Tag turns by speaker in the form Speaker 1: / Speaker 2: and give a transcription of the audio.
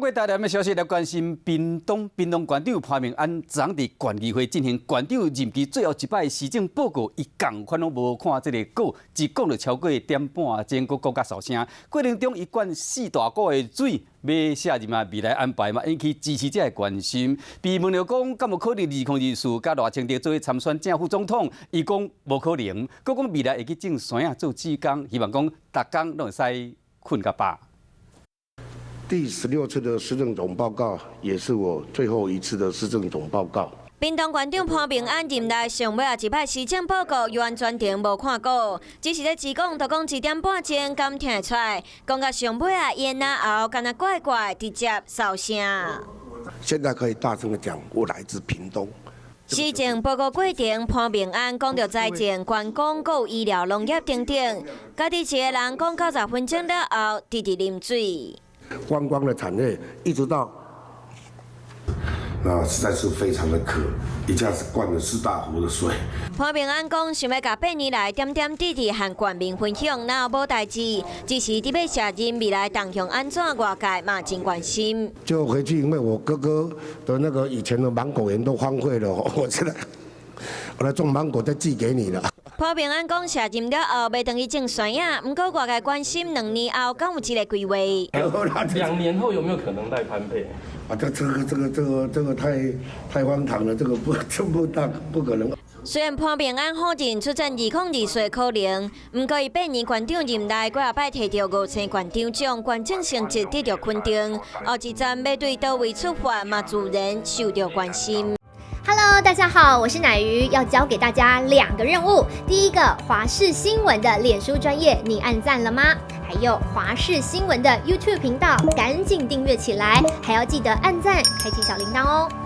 Speaker 1: 过大量的消息来关心屏东县长潘明安昨昏伫县议会进行县长任期最后一摆施政报告，伊共款拢无看这个稿，只讲了超过1点半钟，佫讲收声。过程中，伊灌4大股的水，要卸任啊未来安排嘛，引起支持者的关心。被问到讲，敢有可能2024甲赖清德作为参选正副总统，伊讲无可能，佫讲未来会去种山啊做志工，希望讲逐工拢会使困甲饱。
Speaker 2: 第16次的施政总报告，也是我最后一次的施政总报告。
Speaker 3: 屏东县长潘明安任内上尾一摆施政报告，又完全程无看过，只是咧只讲就讲1点半钟，敢听会出来？讲到上尾咽后，敢若怪怪，直接收声。
Speaker 2: 现在可以大声的讲，我来自屏东。
Speaker 3: 施政报告过程，潘明安讲到财政、观光、有医疗、农业等等，家己一个人讲90分钟了后，直直啉水。
Speaker 2: 观光的产业一直到，那实在是非常的渴，一下子灌了4大壶的水。
Speaker 3: 潘明安讲，想要甲8年来点点滴滴和县民分享，哪有无代志？只是伫要卸任未来动向安怎，外界嘛真关心。
Speaker 2: 就回去，因为我哥哥的那个以前的芒果园都荒废了，我来种芒果再寄给你了。
Speaker 3: 潘明安讲卸任了后，要等去种山啊，不过外界关心2年后敢有这个规划。
Speaker 4: 2年后有没有可能赖潘配？
Speaker 2: 啊，这个太荒唐了，这个不可能。
Speaker 3: 虽然潘明安否认出战2024岁可能，不过伊8年县长任内，几啊摆摕到5星县长奖，县政成绩得到肯定。后一站要对倒位出发，嘛自然受到关心。
Speaker 5: Hello， 大家好，我是乃瑜，要教给大家2个任务。第一个，华视新闻的脸书专页，你按赞了吗？还有华视新闻的 YouTube 频道，赶紧订阅起来，还要记得按赞，开启小铃铛哦。